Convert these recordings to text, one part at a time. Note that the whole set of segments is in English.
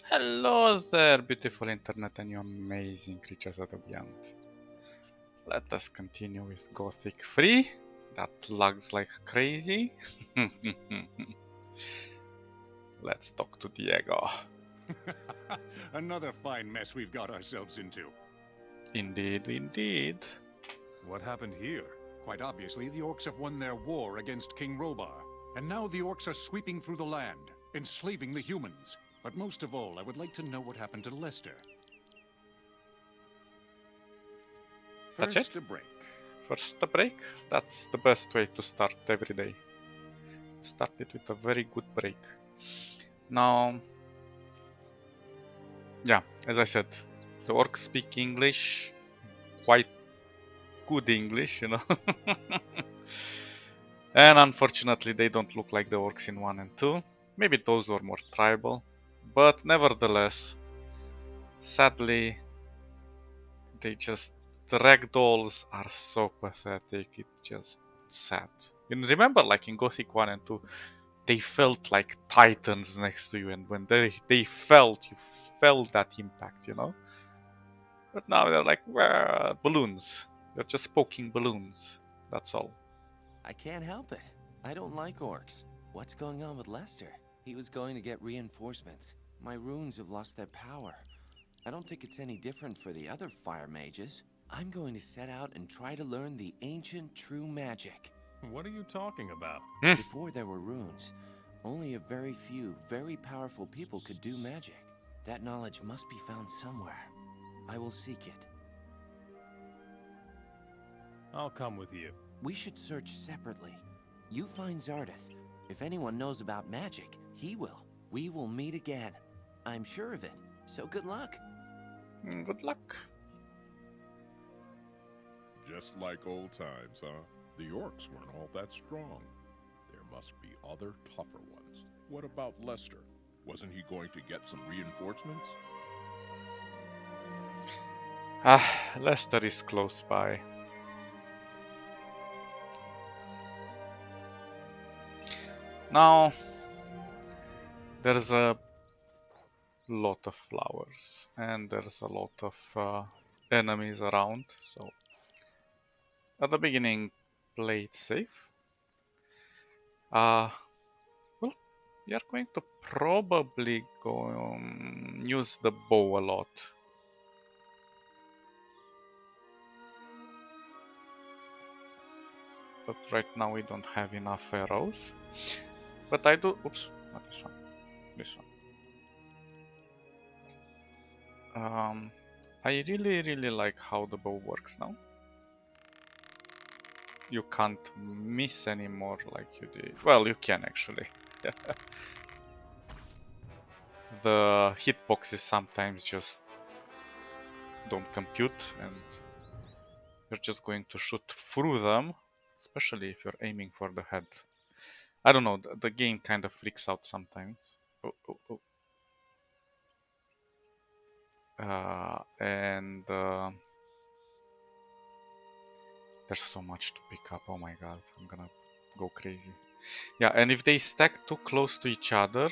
Hello there, beautiful internet and you amazing creatures of the beyond. Let us continue with Gothic 3. That lags like crazy. Let's talk to Diego. Another fine mess we've got ourselves into. Indeed, indeed. What happened here? Quite obviously, the orcs have won their war against King Robar. And now the orcs are sweeping through the land, enslaving the humans. But most of all, I would like to know what happened to Lester. That's it? First, a break. First a break. That's the best way to start every day. Start it with a very good break. Now, yeah, as I said, the orcs speak English, quite good English, you know. And unfortunately, they don't look like the orcs in 1 and 2. Maybe those were more tribal. But nevertheless, sadly, they just. The ragdolls are so pathetic, it's just sad. You remember, like in Gothic 1 and 2, they felt like titans next to you, and when they felt, you felt that impact, you know? But now they're like, well, balloons. They're just poking balloons. That's all. I can't help it. I don't like orcs. What's going on with Lester? He was going to get reinforcements. My runes have lost their power. I don't think it's any different for the other fire mages. I'm going to set out and try to learn the ancient true magic. What are you talking about? Before there were runes, only a very few, very powerful people could do magic. That knowledge must be found somewhere. I will seek it. I'll come with you. We should search separately. You find Zardes. If anyone knows about magic, he will. We will meet again. I'm sure of it. So good luck. Good luck. Just like old times, huh? The orcs weren't all that strong. There must be other tougher ones. What about Lester? Wasn't he going to get some reinforcements? Lester is close by. Now, there's a lot of flowers and there's a lot of enemies around, so at the beginning, play it safe. Well, we are going to probably go use the bow a lot. But right now we don't have enough arrows. But I do. Oops, not this one. This one. I really like how the bow works now. You can't miss anymore like you did. Well, you can actually. The hitboxes sometimes just don't compute and you're just going to shoot through them, especially if you're aiming for the head. I don't know, the game kind of freaks out sometimes. And there's so much to pick up. Oh my god, I'm gonna go crazy. Yeah, and if they stack too close to each other,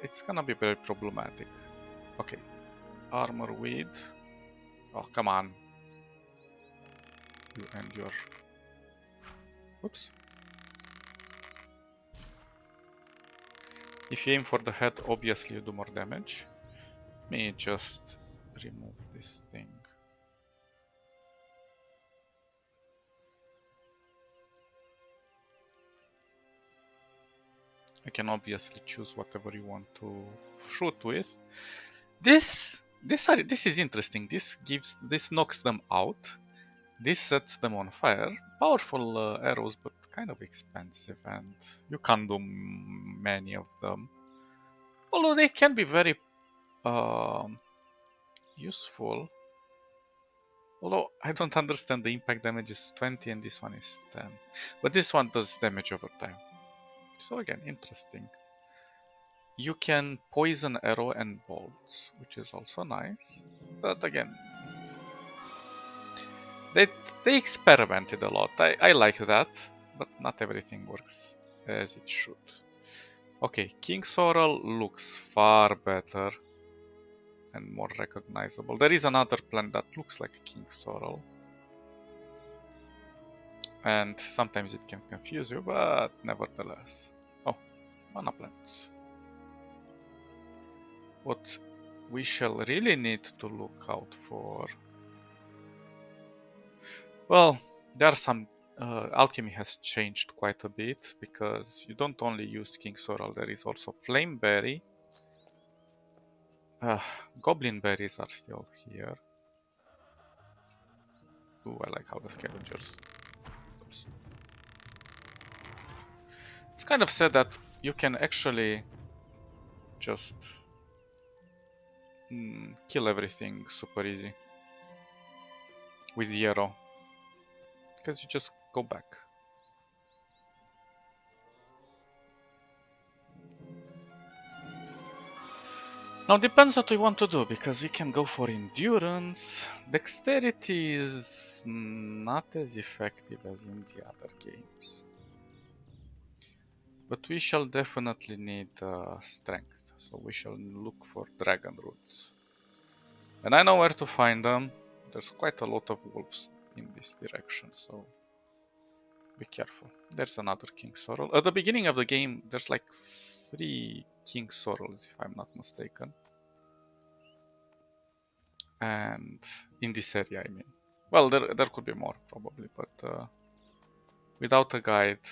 it's gonna be very problematic. Okay, armor weed. Oh, come on. You and your... Oops. If you aim for the head, obviously you do more damage. Let me just remove this thing. You can obviously choose whatever you want to shoot with. This is interesting. This knocks them out. This sets them on fire. Powerful arrows, but kind of expensive, and you can't do many of them. Although they can be very useful. Although I don't understand, the impact damage is 20 and this one is 10. But this one does damage over time. So again, interesting. You can poison arrow and bolts, which is also nice. But again, they experimented a lot. I like that, but not everything works as it should. Okay, King Sorrel looks far better and more recognizable. There is another plant that looks like King Sorrel. And sometimes it can confuse you, but nevertheless. Oh, mana plants. What we shall really need to look out for... Well, there are some... alchemy has changed quite a bit, because you don't only use King Sorrel, there is also Flameberry. Goblin berries are still here. Ooh, I like how the scavengers... Oops. It's kind of sad that you can actually just kill everything super easy with the arrow, because you just go back. Now depends what we want to do, because we can go for endurance. Dexterity is not as effective as in the other games, but we shall definitely need strength, so we shall look for dragon roots. And I know where to find them. There's quite a lot of wolves in this direction, so be careful. There's another King Sorrel. At the beginning of the game, there's like 3 King Sorrels, if I'm not mistaken. And in this area, I mean. Well, there could be more, probably, but without a guide,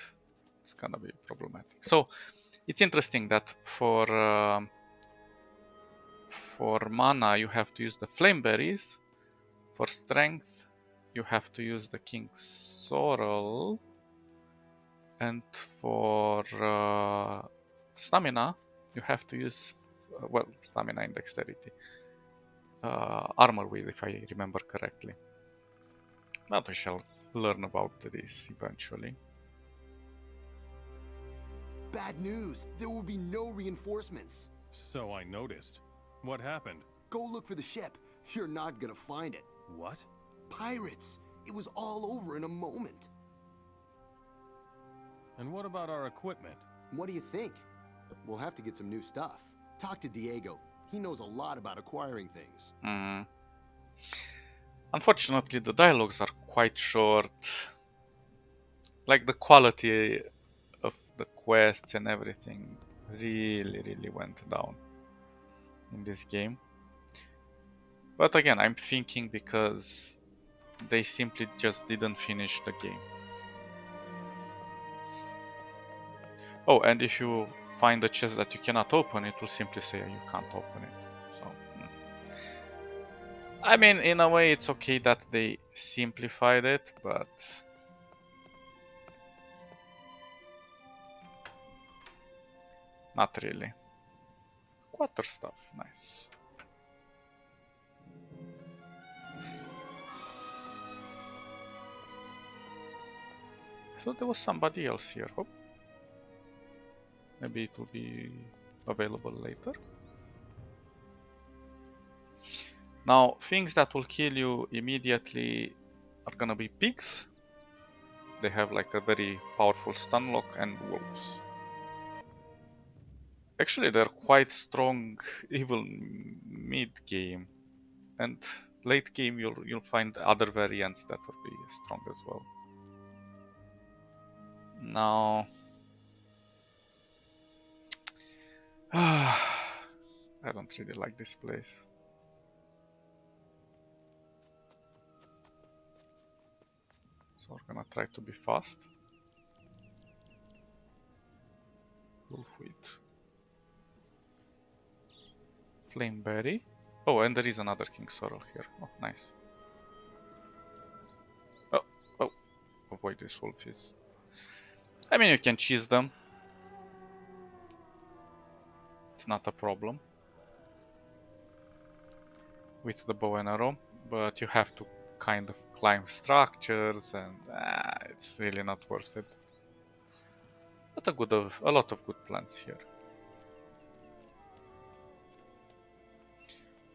it's gonna be problematic. So, it's interesting that for mana, you have to use the flame berries. For strength, you have to use the King Sorrel. And for stamina, you have to use, well, stamina and dexterity. Armor with, if I remember correctly. But we shall learn about this eventually. Bad news. There will be no reinforcements. So I noticed. What happened? Go look for the ship. You're not gonna find it. What? Pirates. It was all over in a moment. And what about our equipment? What do you think? We'll have to get some new stuff. Talk to Diego. He knows a lot about acquiring things. Unfortunately, the dialogues are quite short. Like, the quality of the quests and everything really went down in this game. But again, I'm thinking because they simply just didn't finish the game. Oh, and if you find a chest that you cannot open, it will simply say you can't open it. So, I mean, in a way, it's okay that they simplified it, but not really. Quarter stuff, nice. I thought there was somebody else here. Oh. Maybe it will be available later. Now, things that will kill you immediately are gonna be pigs. They have like a very powerful stun lock, and wolves. Actually, they're quite strong even mid-game. And late game you'll find other variants that will be strong as well. Now... I don't really like this place. So we're gonna try to be fast. Wolfweed. Flameberry. Oh, and there is another King Sorrel here. Oh, nice. Oh, avoid these wolfies. I mean, you can cheese them. It's not a problem with the bow and arrow, but you have to kind of climb structures, and it's really not worth it. But a lot of good plants here.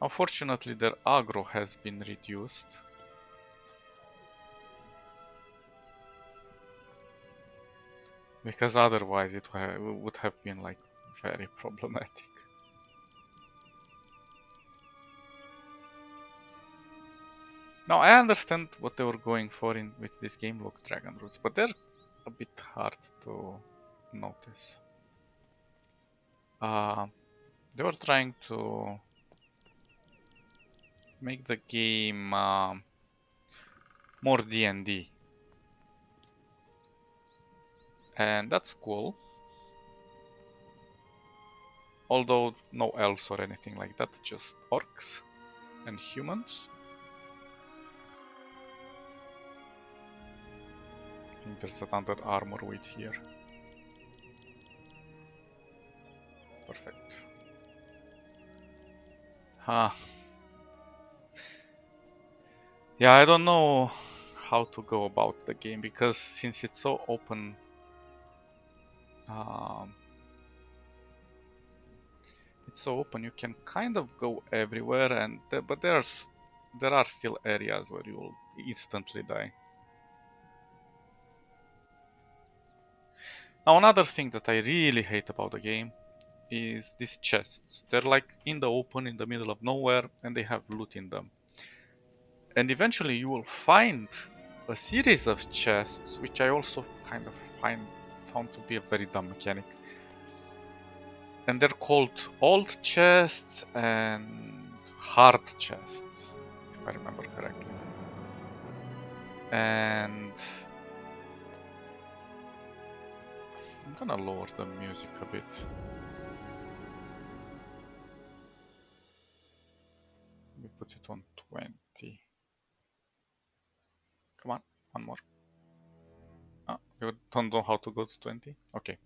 Unfortunately, their aggro has been reduced. Because otherwise it would have been like very problematic. Now I understand what they were going for with this game, look, dragon roots, but they're a bit hard to notice. They were trying to make the game more D&D, and that's cool. Although no elves or anything like that, just orcs and humans. I think there's another armor weight here. Perfect. Yeah, I don't know how to go about the game, because since it's so open, you can kind of go everywhere, and but there are still areas where you will instantly die. Now, another thing that I really hate about the game is these chests. They're like in the open, in the middle of nowhere, and they have loot in them. And eventually you will find a series of chests, which I also kind of found to be a very dumb mechanic. And they're called old chests and hard chests, if I remember correctly. And I'm gonna lower the music a bit. We put it on 20. Come on, one more. Oh, you don't know how to go to 20? Okay.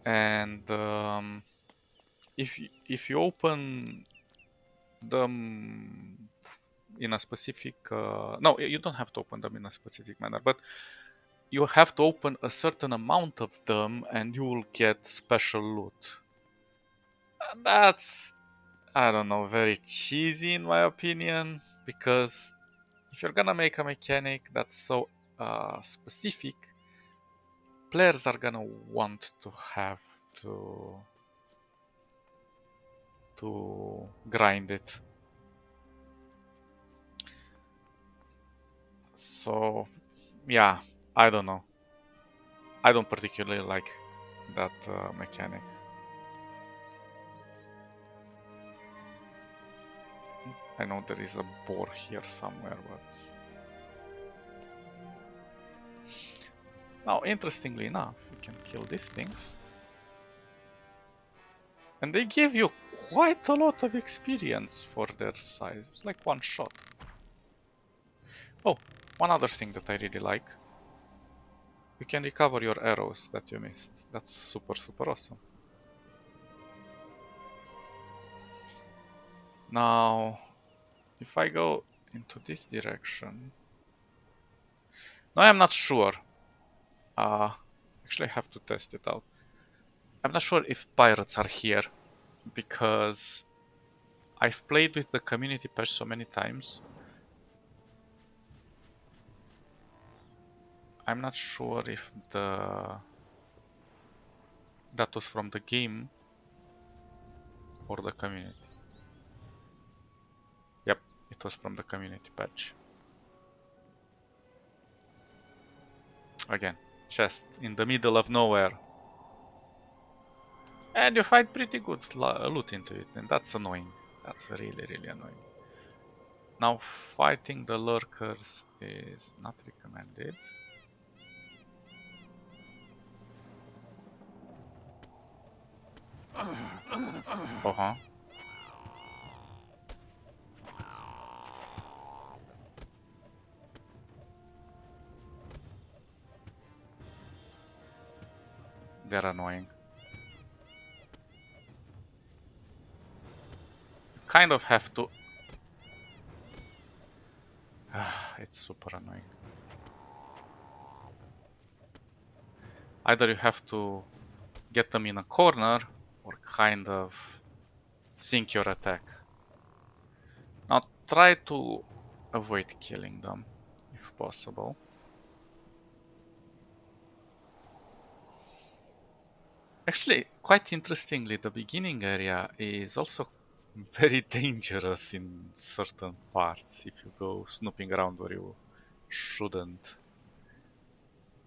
And if you open them in a specific no, you don't have to open them in a specific manner, but you have to open a certain amount of them and you will get special loot. And that's, I don't know, very cheesy in my opinion, because if you're gonna make a mechanic that's so specific, players are gonna want to have to grind it. So yeah, I don't know. I don't particularly like that mechanic. I know there is a boar here somewhere, but now, interestingly enough, you can kill these things, and they give you quite a lot of experience for their size. It's like one shot. Oh, one other thing that I really like. You can recover your arrows that you missed. That's super, super awesome. Now, if I go into this direction... Now, I'm not sure. Actually, I have to test it out. I'm not sure if pirates are here, because I've played with the community patch so many times. I'm not sure if that was from the game or the community. Yep, it was from the community patch. Again, chest in the middle of nowhere. And you find pretty good loot into it, and that's annoying. That's really, really annoying. Now, fighting the lurkers is not recommended. Uh-huh. They're annoying. You kind of have to... It's super annoying. Either you have to get them in a corner or kind of sync your attack. Now try to avoid killing them if possible. Actually, quite interestingly, the beginning area is also very dangerous in certain parts if you go snooping around where you shouldn't.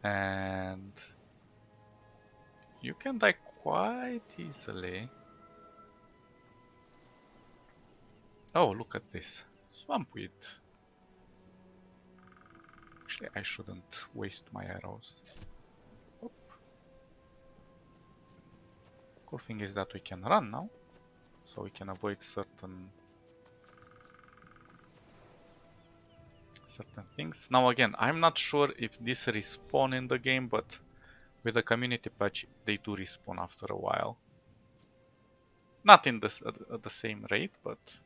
And you can die quite easily. Oh, look at this. Swampweed. Actually, I shouldn't waste my arrows. Oop. Cool thing is that we can run now, so we can avoid certain things. Now again, I'm not sure if this respawn in the game, but with the community patch, they do respawn after a while. Not in this at the same rate, but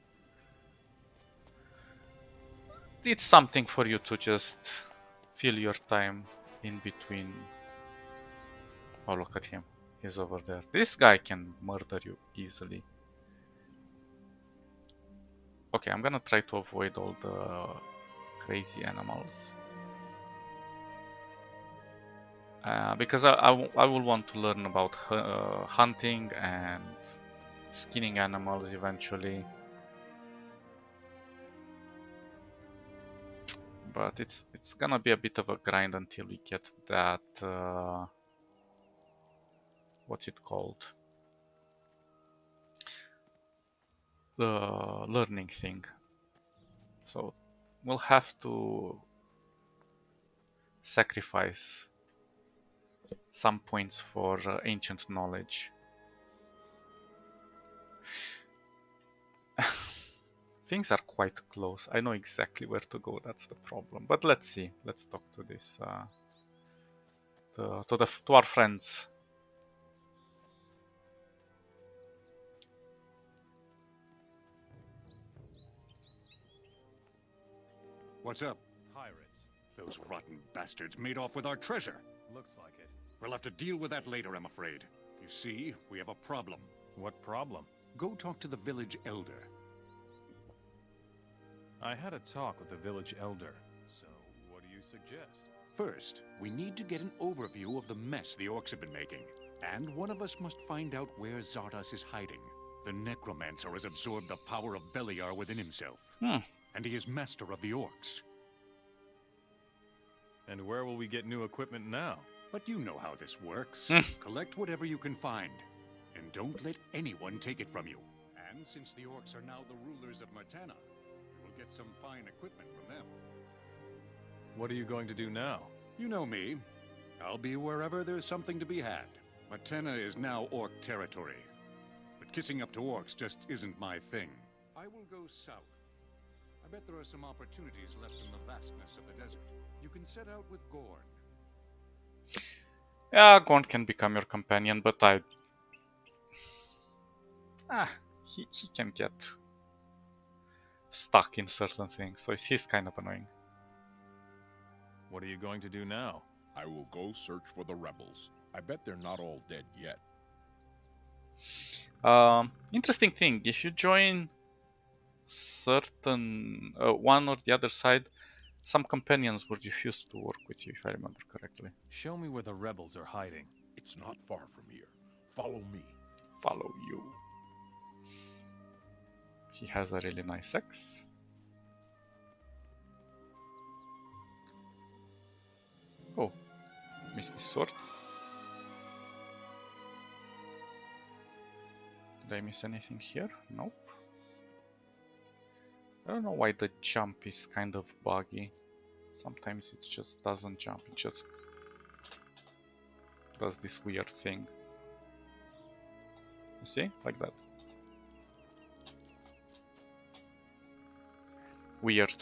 it's something for you to just fill your time in between. Oh, look at him. He's over there. This guy can murder you easily. Okay, I'm gonna try to avoid all the crazy animals. Because I will want to learn about hunting and skinning animals eventually. But it's gonna be a bit of a grind until we get that what's it called? The learning thing. So we'll have to sacrifice some points for ancient knowledge. Things are quite close. I know exactly where to go. That's the problem. But let's see. Let's talk to this to our friends. What's up? Pirates. Those rotten bastards made off with our treasure. Looks like it. We'll have to deal with that later, I'm afraid. You see, we have a problem. What problem? Go talk to the village elder. I had a talk with the village elder. So, what do you suggest? First, we need to get an overview of the mess the orcs have been making. And one of us must find out where Zardos is hiding. The necromancer has absorbed the power of Beliar within himself. And he is master of the orcs. And where will we get new equipment now? But you know how this works. Collect whatever you can find. And don't let anyone take it from you. And since the orcs are now the rulers of Martana, we will get some fine equipment from them. What are you going to do now? You know me. I'll be wherever there's something to be had. Martana is now orc territory. But kissing up to orcs just isn't my thing. I will go south. I bet there are some opportunities left in the vastness of the desert. You can set out with Gorn. Yeah, Gorn can become your companion, but he can get stuck in certain things, so he's kind of annoying. What are you going to do now? I will go search for the rebels. I bet they're not all dead yet. Interesting thing, if you join certain one or the other side, some companions would refuse to work with you, if I remember correctly. Show me where the rebels are hiding. It's not far from here. Follow me. Follow you. He has a really nice axe. Oh, missed the sword. Did I miss anything here? Nope. I don't know why the jump is kind of buggy. Sometimes it just doesn't jump, it just does this weird thing. You see? Like that. Weird.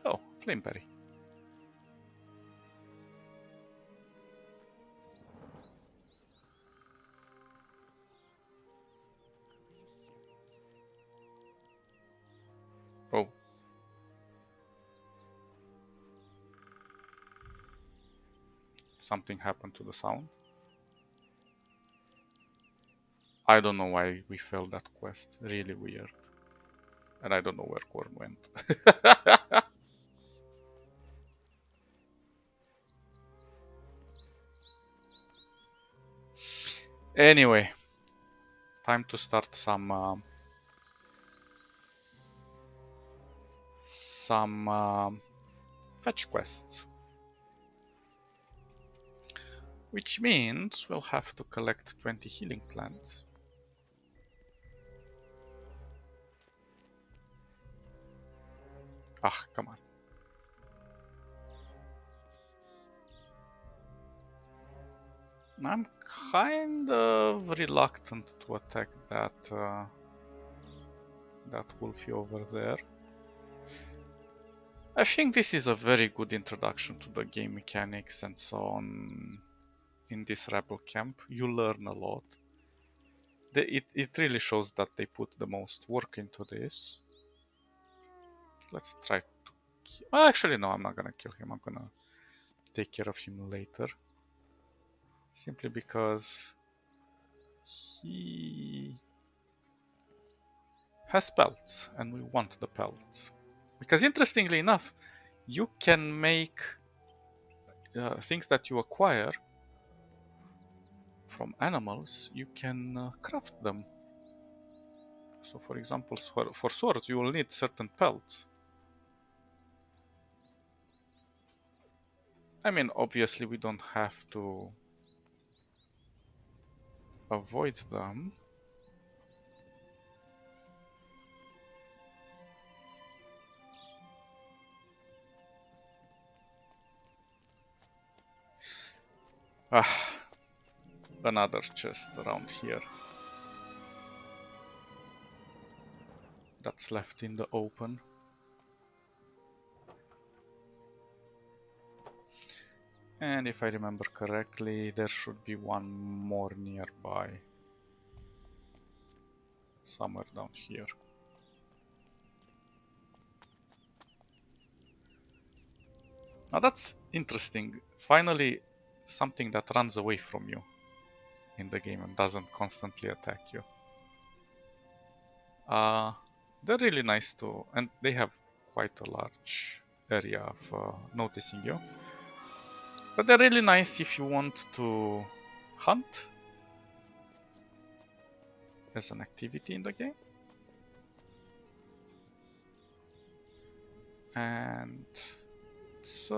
Oh, flameberry. Oh. Something happened to the sound. I don't know why we failed that quest. Really weird. And I don't know where Korn went. Anyway, time to start some fetch quests. Which means we'll have to collect 20 healing plants. Ah, come on. I'm kind of reluctant to attack that wolfie over there. I think this is a very good introduction to the game mechanics and so on in this rebel camp. You learn a lot. It really shows that they put the most work into this. Let's try to kill... Actually, no, I'm not gonna kill him. I'm gonna take care of him later. Simply because he has pelts and we want the pelts. Because interestingly enough, you can make things that you acquire from animals, you can craft them. So for example, for swords you will need certain pelts. I mean, obviously we don't have to avoid them. Ah, another chest around here. That's left in the open. And if I remember correctly, there should be one more nearby. Somewhere down here. Now that's interesting. Finally, something that runs away from you in the game and doesn't constantly attack you. They're really nice too, and they have quite a large area of noticing you. But they're really nice if you want to hunt as an activity in the game. And it's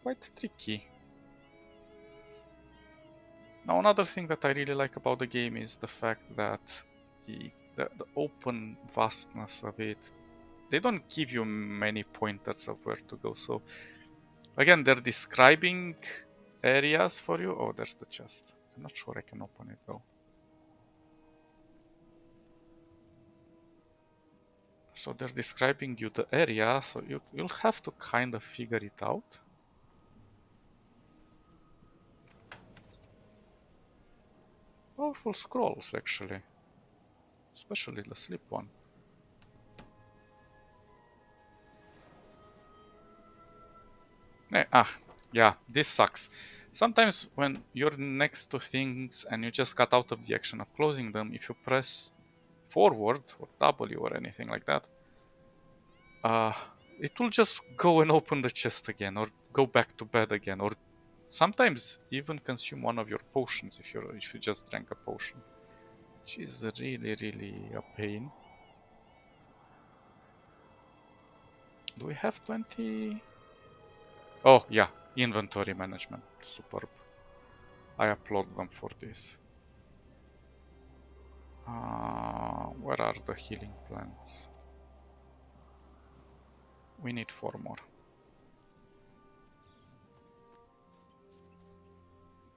quite tricky. Now, another thing that I really like about the game is the fact that the open vastness of it, they don't give you many pointers of where to go. So again, they're describing areas for you. Oh, there's the chest. I'm not sure I can open it though. So they're describing you the area, so you'll have to kind of figure it out. Powerful scrolls, actually. Especially the sleep one. Yeah, this sucks. Sometimes when you're next to things and you just got out of the action of closing them, if you press forward or W or anything like that, it will just go and open the chest again or go back to bed again, or sometimes even consume one of your potions if you just drank a potion, which is really a pain. Do we have 20? Oh yeah, inventory management, superb. I applaud them for this. Where are the healing plants? We need 4 more.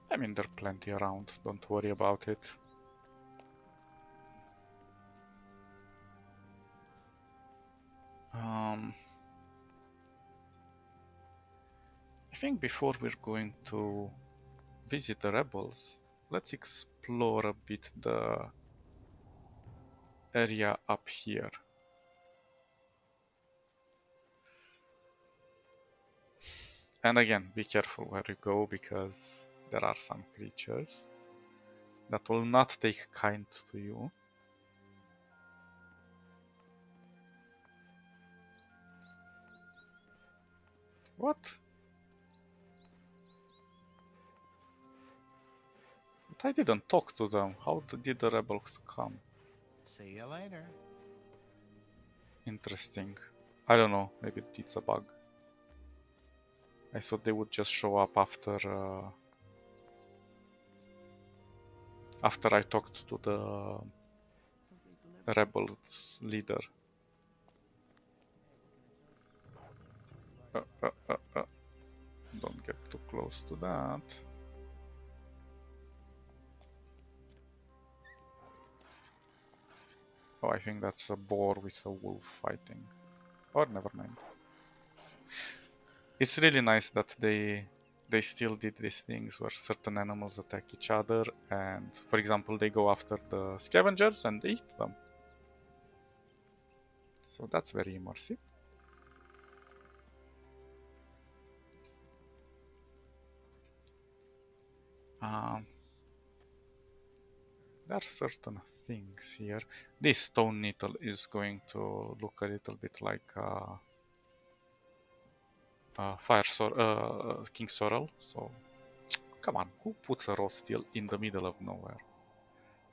I mean, there are plenty around, don't worry about it. I think before we're going to visit the rebels, let's explore a bit the area up here. And again, be careful where you go, because there are some creatures that will not take kind to you. What? But I didn't talk to them. How did the rebels come? See you later. Interesting. I don't know. Maybe it's a bug. I thought they would just show up after I talked to the rebels leader. Don't get too close to that. Oh, I think that's a boar with a wolf fighting. Or never mind. It's really nice that they still did these things where certain animals attack each other, and for example, they go after the scavengers and eat them. So that's very immersive. Um, there are certain things here. This stone needle is going to look a little bit like King Sorrel. So come on, who puts a raw steel in the middle of nowhere?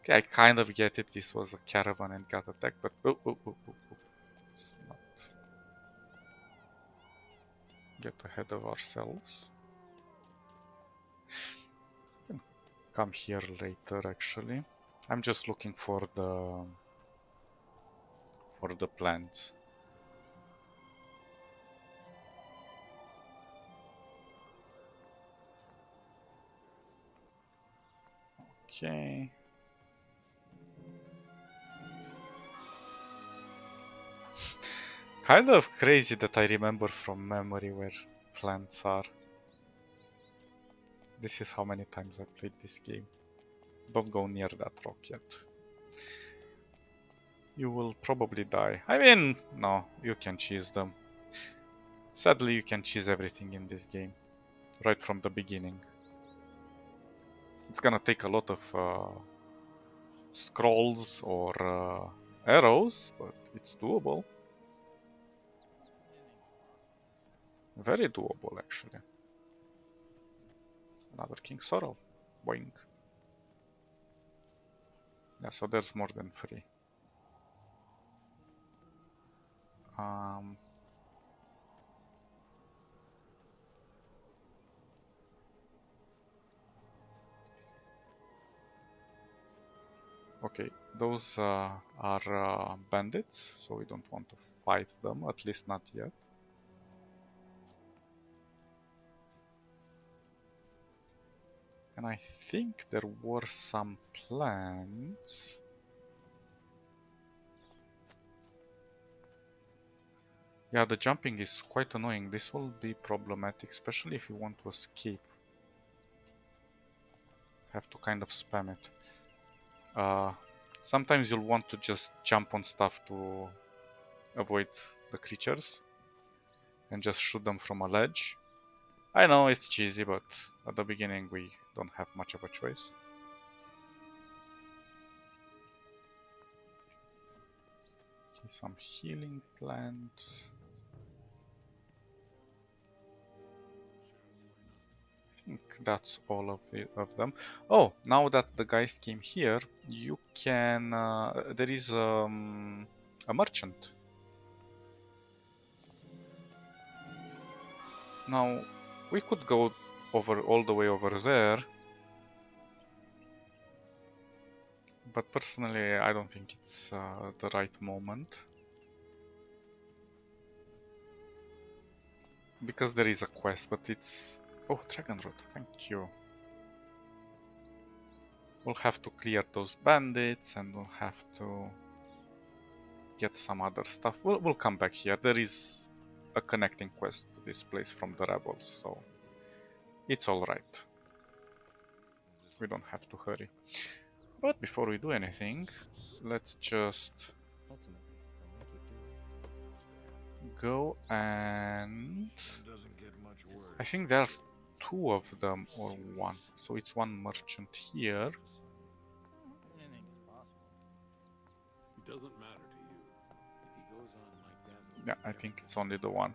Okay, I kind of get it. This was a caravan and got attacked, but let's not get ahead of ourselves. We can come here later. Actually, I'm just looking for the plants. Okay. Kind of crazy that I remember from memory where plants are. This is how many times I played this game. Don't go near that rock yet. You will probably die. I mean, no, you can cheese them. Sadly, you can cheese everything in this game. Right from the beginning. It's gonna take a lot of scrolls or arrows, but it's doable. Very doable, actually. Another King Sorrel. Boing. Yeah, so there's more than 3. Okay, those are bandits, so we don't want to fight them, at least not yet. And I think there were some plants. Yeah, the jumping is quite annoying. This will be problematic, especially if you want to escape. Have to kind of spam it. Sometimes you'll want to just jump on stuff to avoid the creatures and just shoot them from a ledge. I know it's cheesy, but at the beginning we don't have much of a choice. Okay, some healing plants. I think that's all of them. Oh, now that the guys came here, you can. There is a merchant. Now, we could go all the way over there, but personally, I don't think it's the right moment. Because there is a quest, but it's... Oh, Dragon Root, thank you. We'll have to clear those bandits and we'll have to get some other stuff. We'll come back here. There is a connecting quest to this place from the rebels, so it's alright. We don't have to hurry. But before we do anything, let's just go and... I think there are 2 of them or 1. So it's 1 merchant here. Doesn't matter to you. If he goes on like that, Yeah, I think it's only the 1.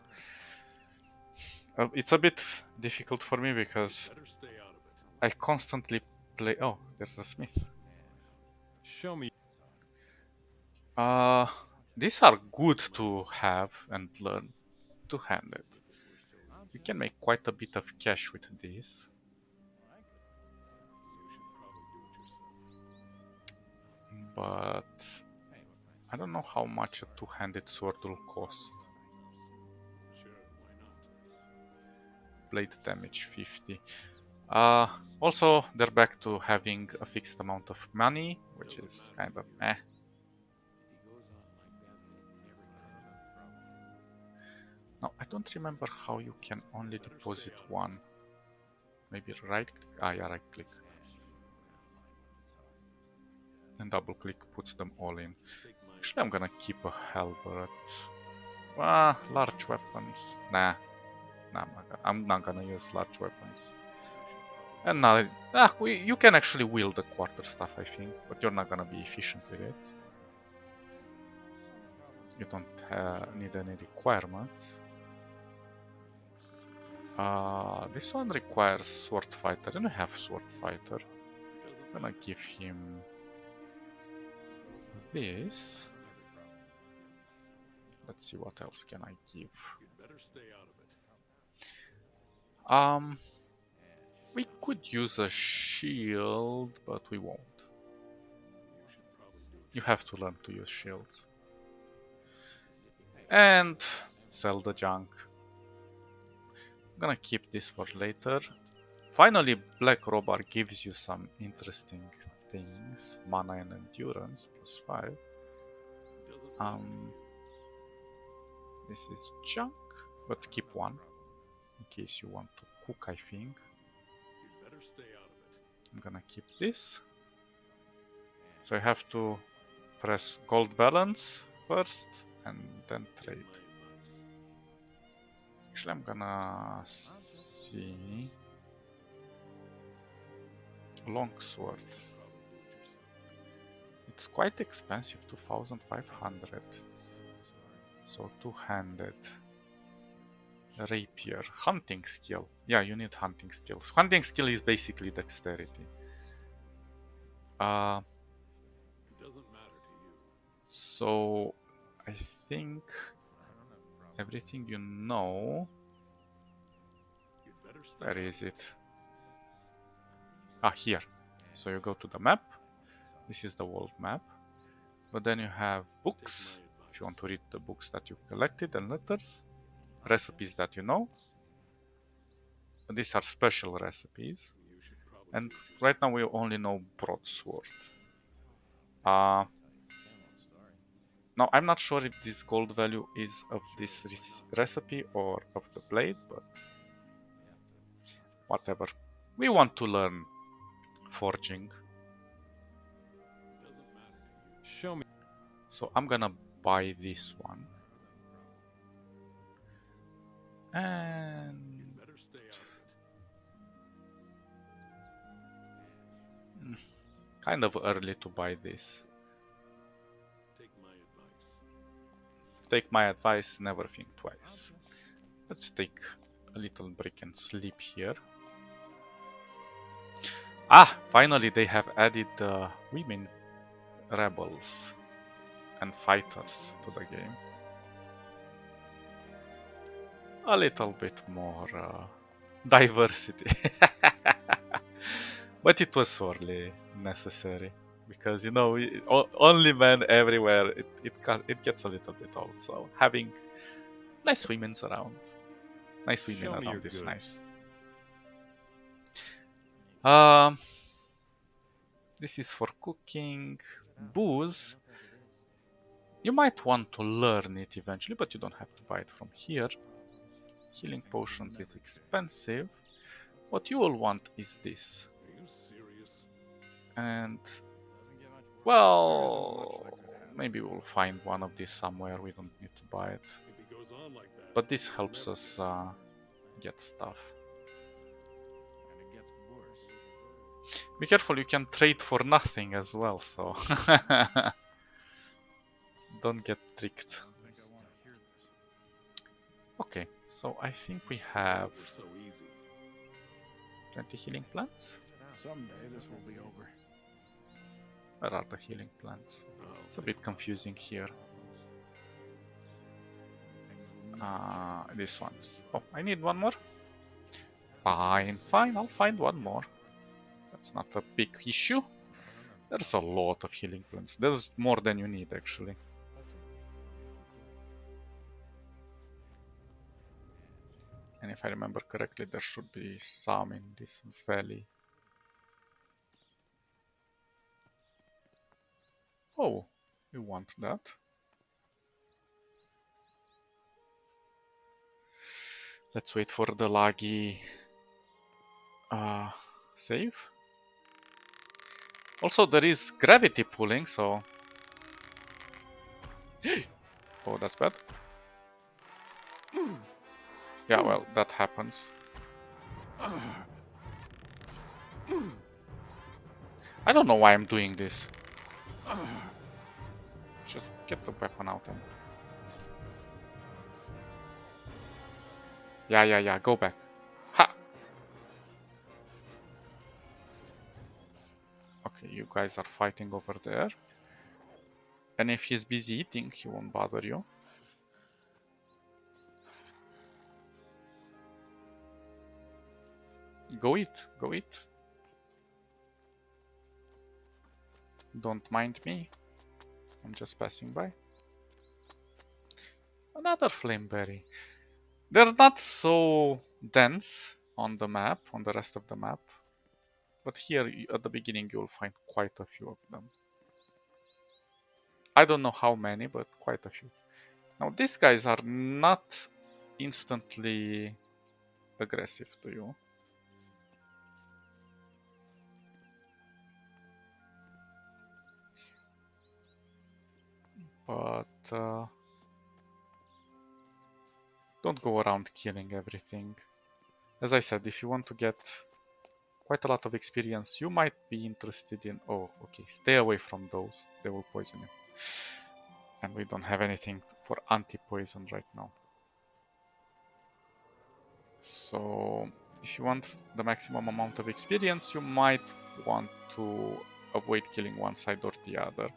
It's a bit difficult for me because better stay out of it. I constantly play. Oh, there's a smith. Show me. These are good to have and learn two-handed. You can make quite a bit of cash with this. But I don't know how much a two-handed sword will cost. Blade damage 50. Also, they're back to having a fixed amount of money, which is kind of eh. Now, I don't remember how you can only deposit one. Maybe right click? Ah, yeah, right click. And double click puts them all in. Actually, I'm gonna keep a halberd. Large weapons. Nah, I'm not gonna use large weapons. And now, you can actually wield the quarterstaff, I think, but you're not gonna be efficient with it. You don't need any requirements. This one requires sword fighter, and I have sword fighter. I'm gonna give him this. Let's see what else can I give. We could use a shield, but we won't. You have to learn to use shields. And sell the junk. I'm gonna keep this for later. Finally, Black Robar gives you some interesting things. Mana and endurance, +5. This is junk, but keep one. In case you want to cook, I think. I'm gonna keep this. So I have to press gold balance first and then trade. Actually, I'm gonna see longswords. It's quite expensive, 2,500. So two-handed. Rapier. Hunting skill. Yeah, you need hunting skills. Hunting skill is basically dexterity. So I think everything you know. Where is it? Here. So you go to the map. This is the world map. But then you have books, if you want to read the books that you collected, and letters. Recipes that you know. And these are special recipes. And right now we only know broadsword. Now I'm not sure if this gold value is of this recipe or of the blade, but whatever. We want to learn forging. Show me. So I'm gonna buy this one. And kind of early to buy this. Take my advice, never think twice. Let's take a little break and sleep here. Finally they have added women rebels and fighters to the game. A little bit more diversity. But it was sorely necessary. Because, you know, only men everywhere, it gets a little bit old. So having nice women around. Nice women Show me your around is goods. nice. This is for cooking. Booze. You might want to learn it eventually, but you don't have to buy it from here. Healing potions is expensive. What you will want is this. And, well, maybe we'll find one of these somewhere. We don't need to buy it. But this helps us get stuff. Be careful, you can trade for nothing as well, so don't get tricked. Okay, so I think we have 20 healing plants. Someday this will be over. Where are the healing plants? It's a bit confusing here. This one's. Oh, I need one more. Fine, fine, I'll find one more. That's not a big issue. There's a lot of healing plants. There's more than you need, actually. And if I remember correctly, there should be some in this valley. Oh, you want that? Let's wait for the laggy save. Also, there is gravity pulling, so... Oh, that's bad. Yeah, well, that happens. I don't know why I'm doing this. Just get the weapon out and... Yeah, go back. Ha! Okay, you guys are fighting over there. And if he's busy eating, he won't bother you. Go eat, go eat. Don't mind me. I'm just passing by. Another flameberry. They're not so dense on the map, on the rest of the map. But here, at the beginning, you'll find quite a few of them. I don't know how many, but quite a few. Now, these guys are not instantly aggressive to you. But don't go around killing everything. As I said, if you want to get quite a lot of experience, you might be interested in... Oh, okay, stay away from those. They will poison you. And we don't have anything for anti-poison right now. So, if you want the maximum amount of experience, you might want to avoid killing one side or the other.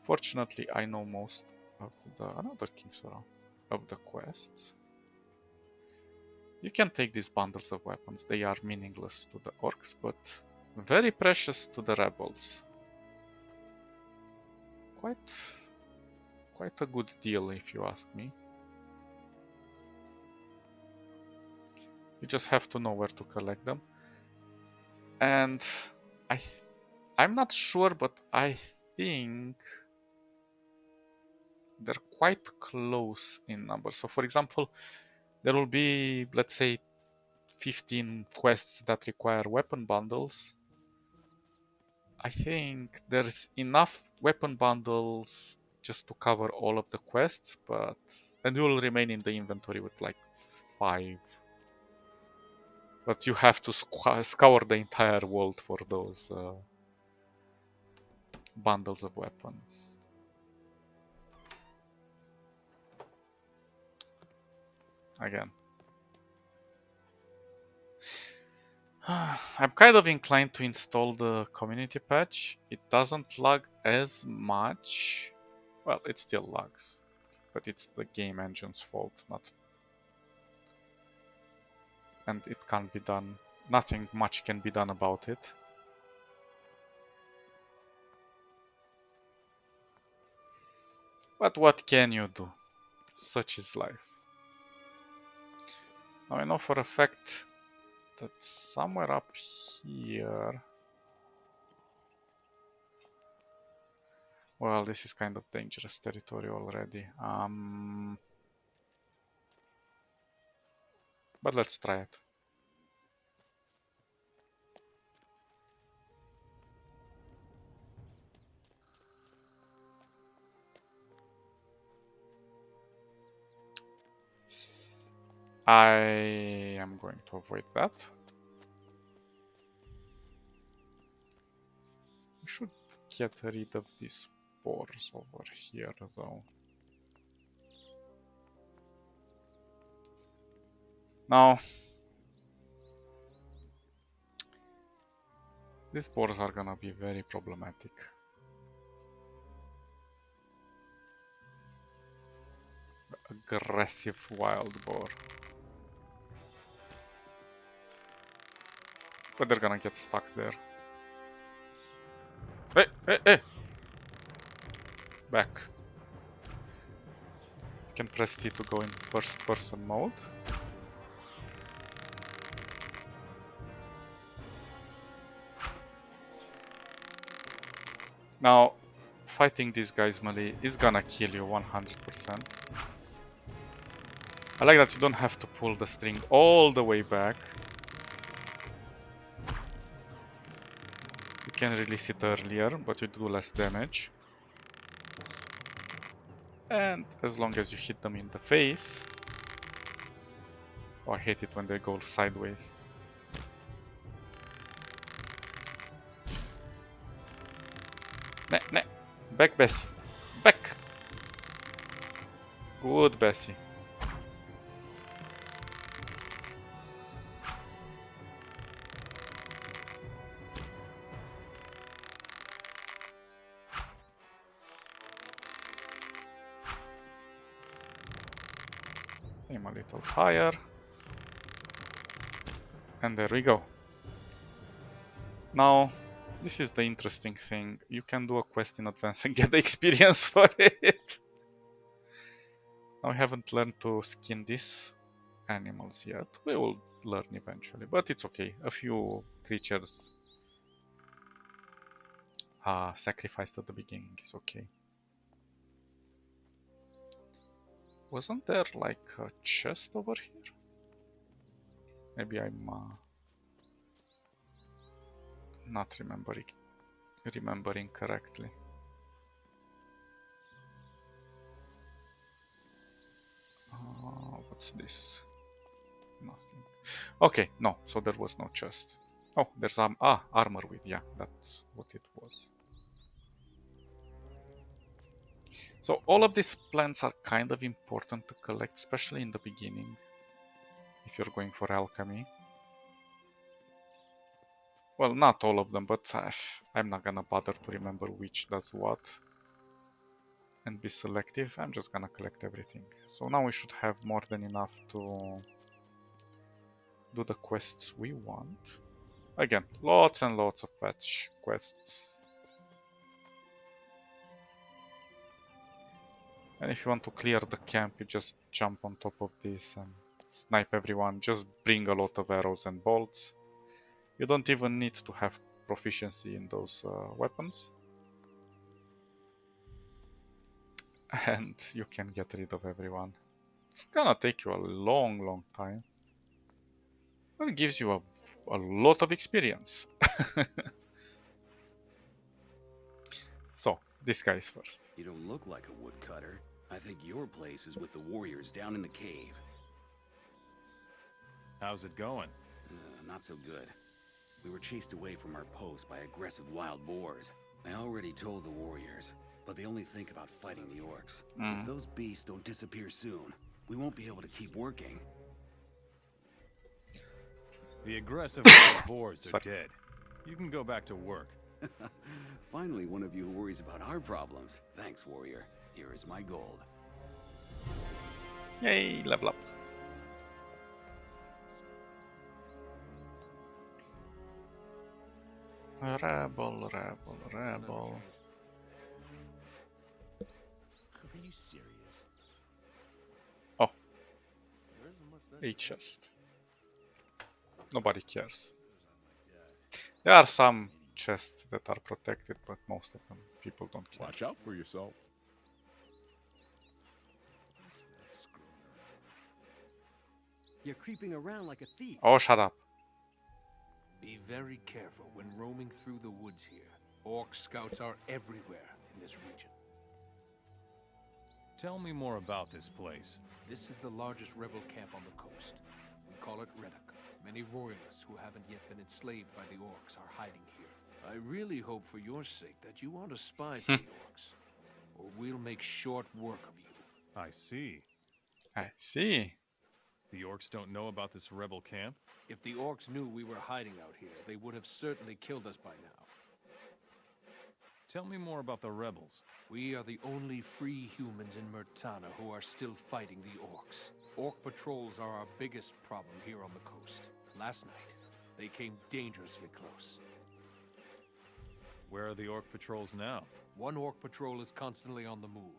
Fortunately, I know most of the... Another King Sora. Of the quests. You can take these bundles of weapons. They are meaningless to the orcs, but very precious to the rebels. Quite a good deal, if you ask me. You just have to know where to collect them. And I'm not sure, but I think they're quite close in number. So, for example, there will be, let's say, 15 quests that require weapon bundles. I think there's enough weapon bundles just to cover all of the quests, but... And you will remain in the inventory with like 5. But you have to scour the entire world for those bundles of weapons. Again. I'm kind of inclined to install the community patch. It doesn't lag as much. Well, it still lags. But it's the game engine's fault, not... And it can't be done. Nothing much can be done about it. But what can you do? Such is life. Now I know for a fact that somewhere up here... Well, this is kind of dangerous territory already. But let's try it. I am going to avoid that. We should get rid of these spores over here, though. Now, These boars are gonna be very problematic. Aggressive wild boar. But they're gonna get stuck there. Hey, hey, hey! Back. You can press T to go in first person mode. Now, fighting these guys melee is gonna kill you 100%. I like that you don't have to pull the string all the way back. You can release it earlier, but you do less damage. And as long as you hit them in the face... Oh, I hate it when they go sideways. Ne, ne. Back, Bessie. Back! Good, Bessie. Aim a little higher. And there we go. Now, this is the interesting thing. You can do a quest in advance and get the experience for it. Now, I haven't learned to skin these animals yet. We will learn eventually, but it's okay. A few creatures sacrificed at the beginning is okay. Wasn't there like a chest over here? Maybe I'm not remembering correctly. What's this? Nothing. Okay, no, so there was no chest. Oh, there's armor with, yeah, that's what it was. So all of these plants are kind of important to collect, especially in the beginning, if you're going for alchemy. Well, not all of them, but I'm not gonna bother to remember which does what and be selective. I'm just gonna collect everything. So now we should have more than enough to do the quests we want. Again, lots and lots of fetch quests. And if you want to clear the camp, you just jump on top of this and snipe everyone. Just bring a lot of arrows and bolts. You don't even need to have proficiency in those weapons. And you can get rid of everyone. It's gonna take you a long time. But it gives you a lot of experience. So, this guy is first. You don't look like a woodcutter. I think your place is with the warriors down in the cave. How's it going? Not so good. We were chased away from our post by aggressive wild boars. I already told the warriors, but they only think about fighting the orcs. If those beasts don't disappear soon, we won't be able to keep working. The aggressive wild boars are dead. You can go back to work. Finally, one of you worries about our problems. Thanks, warrior. Here is my gold. Yay, level up. Rebel. Are you serious? Oh. A chest. Nobody cares. There are some chests that are protected, but most of them people don't care. Watch out for yourself. You're creeping around like a thief. Oh, shut up. Be very careful when roaming through the woods here. Orc scouts are everywhere in this region. Tell me more about this place. This is the largest rebel camp on the coast. We call it Reddock. Many royalists who haven't yet been enslaved by the orcs are hiding here. I really hope for your sake that you aren't a spy for the orcs, or we'll make short work of you. I see. I see. The orcs don't know about this rebel camp? If the orcs knew we were hiding out here, they would have certainly killed us by now. Tell me more about the rebels. We are the only free humans in Murtana who are still fighting the orcs. Orc patrols are our biggest problem here on the coast. Last night, they came dangerously close. Where are the orc patrols now? One orc patrol is constantly on the move.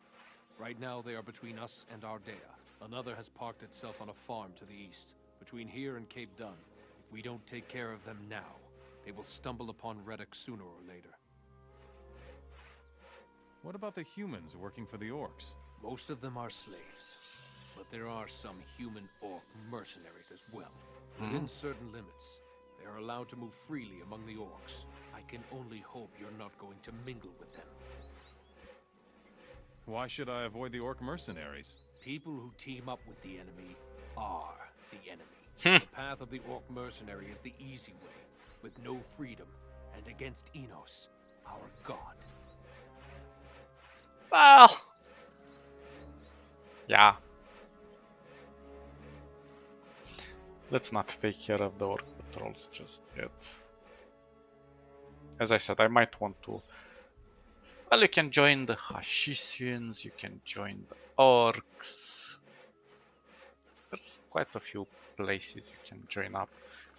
Right now, they are between us and Ardea. Another has parked itself on a farm to the east, between here and Cape Dun. If we don't take care of them now, they will stumble upon Reddock sooner or later. What about the humans working for the orcs? Most of them are slaves, but there are some human orc mercenaries as well. Within certain limits, they are allowed to move freely among the orcs. I can only hope you're not going to mingle with them. Why should I avoid the orc mercenaries? People who team up with the enemy are the enemy. The path of the orc mercenary is the easy way, with no freedom, and against Enos, our god. Well, yeah. Let's not take care of the orc patrols just yet. As I said, I might want to. Well, you can join the Hashisians, you can join the orcs. There's quite a few places you can join up.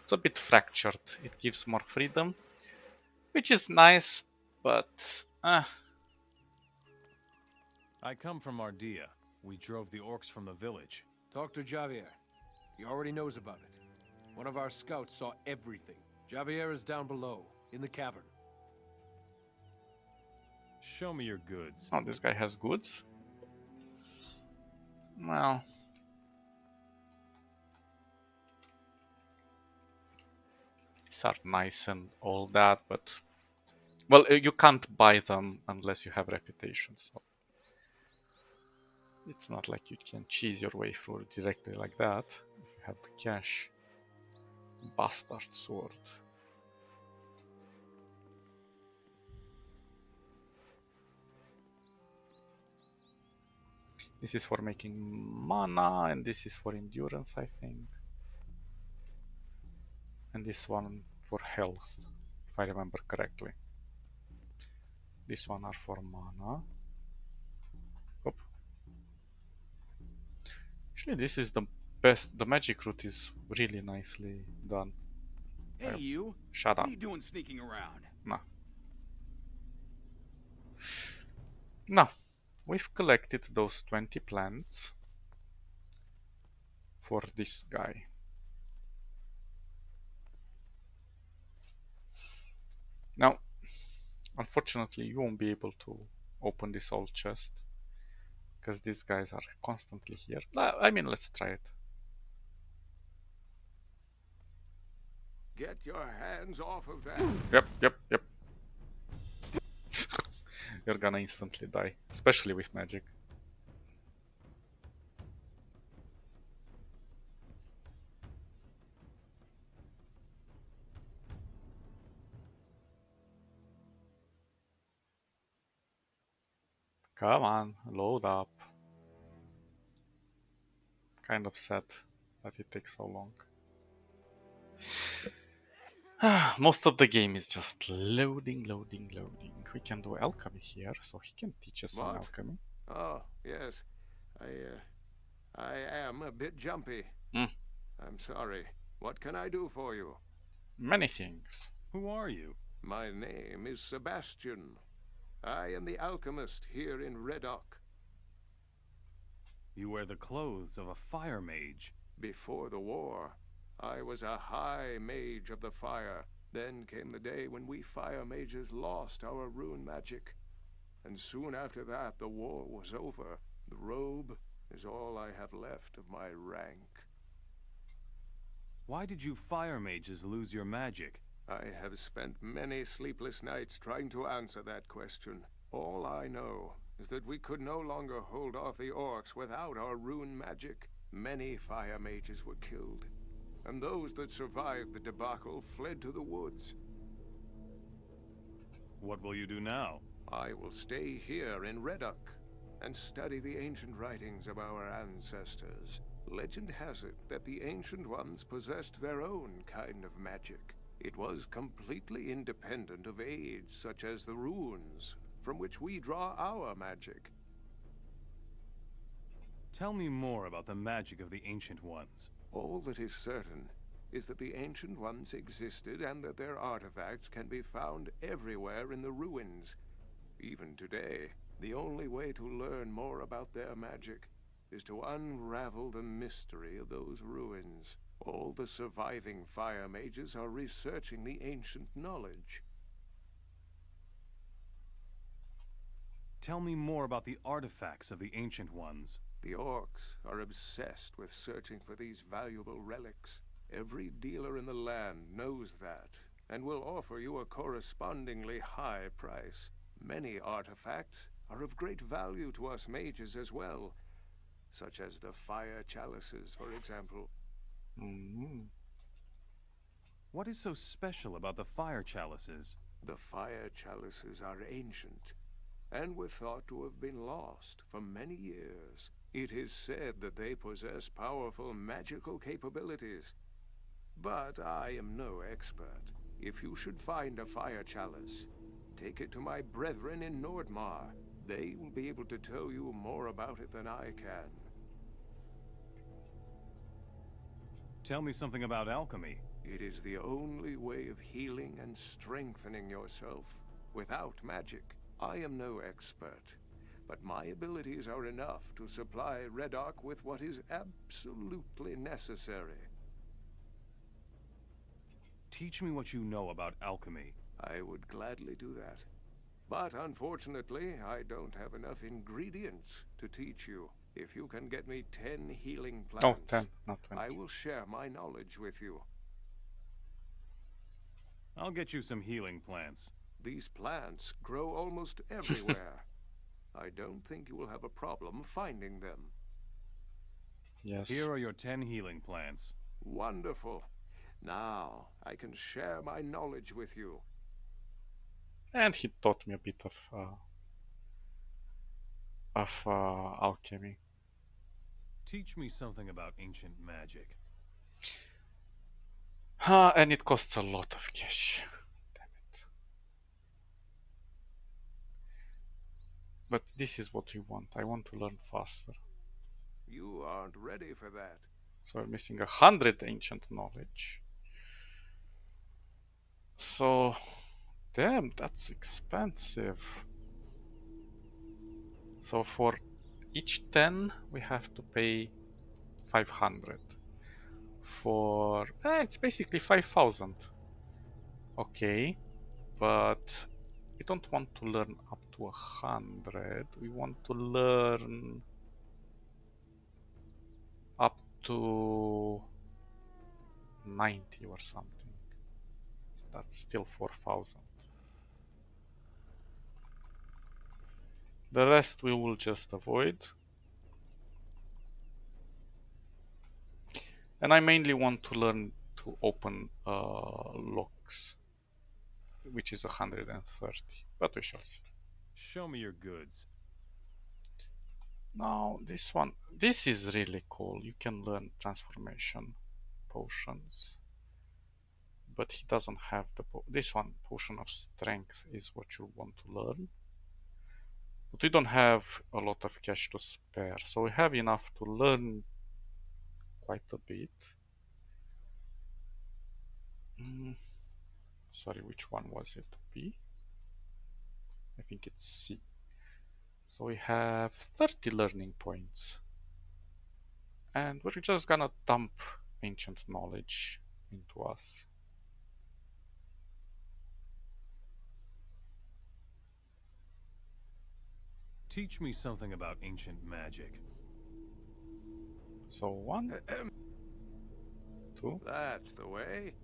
It's a bit fractured. It gives more freedom, which is nice, but I come from Ardea. We drove the orcs from the village. Talk to Javier. He already knows about it. One of our scouts saw everything. Javier is down below, in the cavern. Show me your goods. oh, this guy has goods. Well, these are nice and all that, but well, you can't buy them unless you have reputation. So it's not like you can cheese your way through it directly like that. If you have the cash. Bastard sword. This is for making mana, and this is for endurance, I think. And this one for health, if I remember correctly. This one are for mana. Oop. Actually, this is the best. The magic route is really nicely done. Hey, you! Shut What up. are you doing sneaking around? No. No. We've collected those 20 plants for this guy. Now, unfortunately, you won't be able to open this old chest because these guys are constantly here. I mean, let's try it. Get your hands off of that. Yep. You're gonna instantly die, especially with magic. Come on, load up. Kind of sad that it takes so long. Most of the game is just loading. We can do alchemy here, so he can teach us some What? alchemy. Oh, yes. I am a bit jumpy. Mm. I'm sorry. What can I do for you? Many things. Who are you? My name is Sebastian. I am the alchemist here in Reddock. You wear the clothes of a fire mage. Before the war, I was a high mage of the fire. Then came the day when we fire mages lost our rune magic. And soon after that, the war was over. The robe is all I have left of my rank. Why did you fire mages lose your magic? I have spent many sleepless nights trying to answer that question. All I know is that we could no longer hold off the orcs without our rune magic. Many fire mages were killed, and those that survived the debacle fled to the woods. What will you do now? I will stay here in Reddock and study the ancient writings of our ancestors. Legend has it that the Ancient Ones possessed their own kind of magic. It was completely independent of aids such as the runes, from which we draw our magic. Tell me more about the magic of the Ancient Ones. All that is certain is that the Ancient Ones existed and that their artifacts can be found everywhere in the ruins. Even today, the only way to learn more about their magic is to unravel the mystery of those ruins. All the surviving fire mages are researching the ancient knowledge. Tell me more about the artifacts of the Ancient Ones. The orcs are obsessed with searching for these valuable relics. Every dealer in the land knows that, and will offer you a correspondingly high price. Many artifacts are of great value to us mages as well, such as the fire chalices, for example. What is so special about the fire chalices? The fire chalices are ancient, and were thought to have been lost for many years. It is said that they possess powerful magical capabilities, but I am no expert. If you should find a fire chalice, take it to my brethren in Nordmar. They will be able to tell you more about it than I can. Tell me something about alchemy. It is the only way of healing and strengthening yourself without magic. I am no expert, but my abilities are enough to supply Redok with what is absolutely necessary. Teach me what you know about alchemy. I would gladly do that. But unfortunately, I don't have enough ingredients to teach you. If you can get me 10 healing plants, Oh, 10, not 20. I will share my knowledge with you. I'll get you some healing plants. These plants grow almost everywhere. I don't think you will have a problem finding them. Yes. Here are your 10 healing plants. Wonderful. Now, I can share my knowledge with you. And he taught me a bit of alchemy. Teach me something about ancient magic. And it costs a lot of cash. Damn it. But this is what we want. I want to learn faster. You aren't ready for that. So we're missing 100 ancient knowledge. So, damn, that's expensive. So for each 10, we have to pay 500. For it's basically 5,000. Okay, but we don't want to learn up to 100. We want to learn up to 90 or something. That's still 4,000. The rest we will just avoid. And I mainly want to learn to open locks, which is 130, but we shall see. Show me your goods. Now this is really cool. You can learn transformation potions, but he doesn't have this one. Potion of strength is what you want to learn, but we don't have a lot of cash to spare, so we have enough to learn quite a bit. Sorry, which one was it? B? I think it's C. So we have 30 learning points. And we're just gonna dump ancient knowledge into us. Teach me something about ancient magic. So 1, 2, That's the way.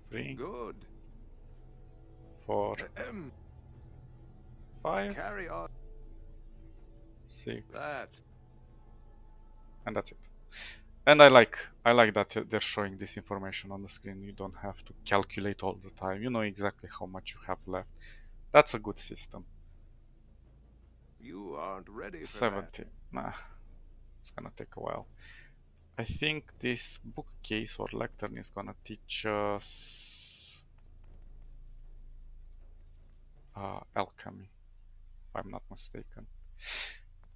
3, Good. 4, 5, Carry on. 6, That's and that's it. And I like that they're showing this information on the screen. You don't have to calculate all the time. You know exactly how much you have left. That's a good system. You aren't ready for 70. that. Nah. It's gonna take a while. I think this bookcase or lectern is gonna teach us alchemy, if I'm not mistaken.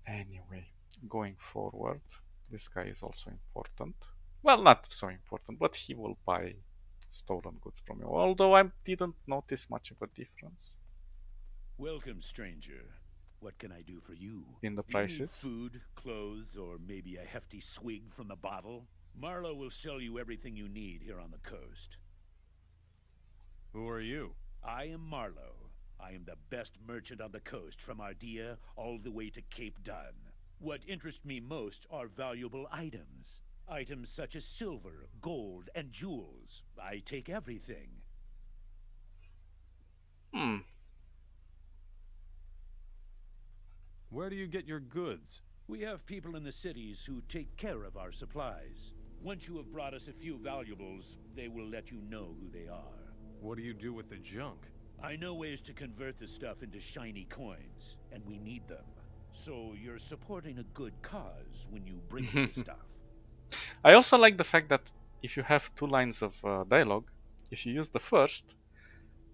Anyway, going forward, this guy is also important. Well, not so important, but he will buy stolen goods from you. Although I didn't notice much of a difference Welcome, stranger. What can I do for you? in the Do you need prices. food, clothes, or maybe a hefty swig from the bottle? Marlowe will sell you everything you need here on the coast. Who are you? I am Marlowe. I am the best merchant on the coast, from Ardea all the way to Cape Dun. What interests me most are valuable items. Items such as silver, gold, and jewels. I take everything. Hmm. Where do you get your goods? We have people in the cities who take care of our supplies. Once you have brought us a few valuables, they will let you know who they are. What do you do with the junk? I know ways to convert the stuff into shiny coins, and we need them. So you're supporting a good cause when you bring me the stuff. I also like the fact that if you have 2 lines of dialogue, if you use the first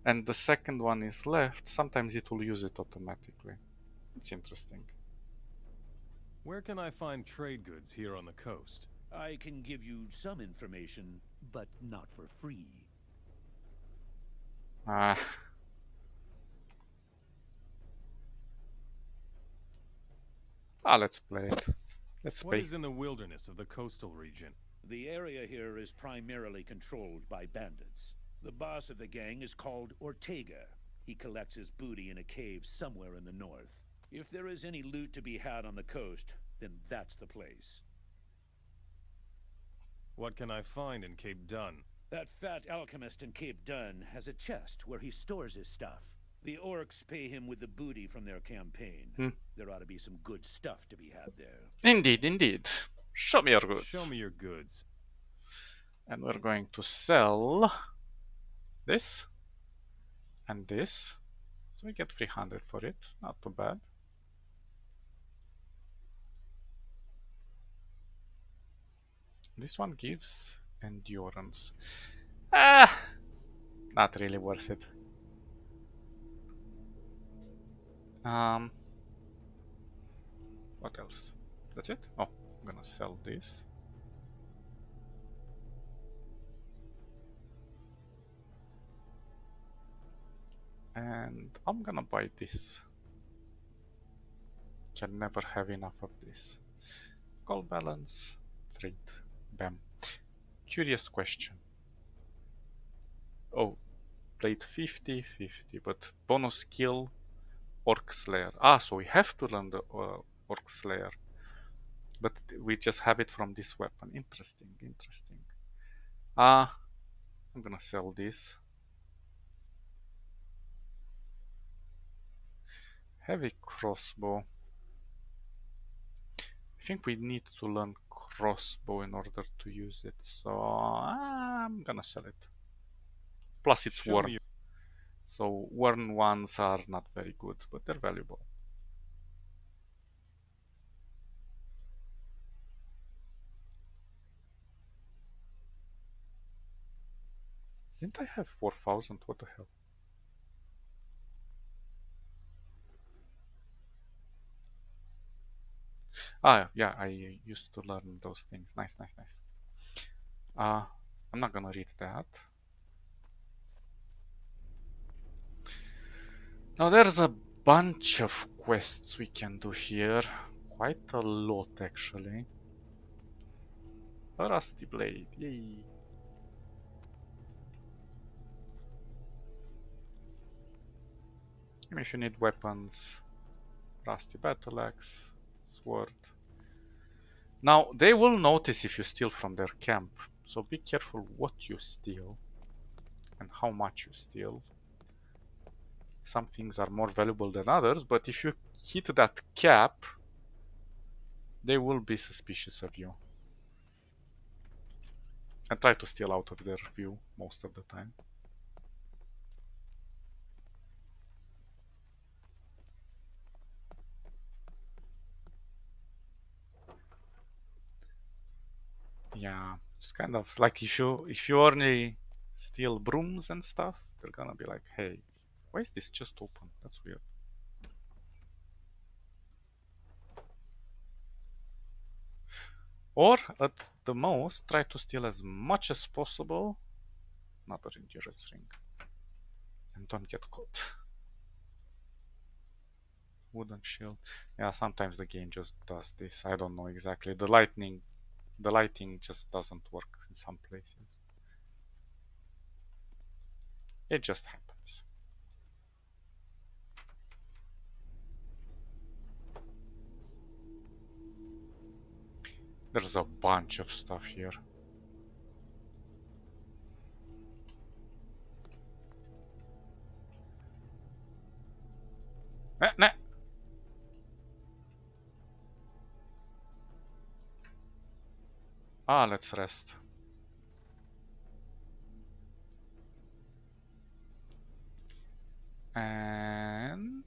and the second one is left, sometimes it will use it automatically. It's interesting. Where can I find trade goods here on the coast? I can give you some information, but not for free. Ah. Let's play it. Let's What pay. is in the wilderness of the coastal region? The area here is primarily controlled by bandits. The boss of the gang is called Ortega. He collects his booty in a cave somewhere in the north. If there is any loot to be had on the coast, then that's the place. What can I find in Cape Dun? That fat alchemist in Cape Dun has a chest where he stores his stuff. The orcs pay him with the booty from their campaign. There ought to be some good stuff to be had there. Indeed, indeed. Show me your goods. Show me your goods. And we're going to sell this and this. So we get 300 for it. Not too bad. This one gives endurance. Not really worth it. What else? That's it? Oh, I'm gonna sell this. And I'm gonna buy this. Can never have enough of this. Gold balance, trade, bam. Curious question. Oh, played 50, 50, but bonus skill, Orc Slayer. So we have to learn the Orc Slayer. But we just have it from this weapon. Interesting, interesting. I'm gonna sell this. Heavy crossbow. I think we need to learn crossbow in order to use it, so I'm gonna sell it. Plus it's Show worn. me So worn ones are not very good, but they're valuable. Didn't I have 4,000? What the hell? Yeah, I used to learn those things. Nice, nice, nice. I'm not gonna read that. Now there's a bunch of quests we can do here. Quite a lot, actually. A rusty blade, yay. And if you need weapons, rusty battle axe, sword. Now, they will notice if you steal from their camp, so be careful what you steal and how much you steal. Some things are more valuable than others, but if you hit that cap, they will be suspicious of you. And try to steal out of their view most of the time. Yeah, it's kind of like if you only steal brooms and stuff, they're gonna be like, hey, why is this just open? That's weird. Or at the most, try to steal as much as possible. Another endurance ring. And don't get caught. Wooden shield. Yeah, sometimes the game just does this. I don't know exactly. The lighting just doesn't work in some places. It just happens. There's a bunch of stuff here. Nah. Ah, let's rest. And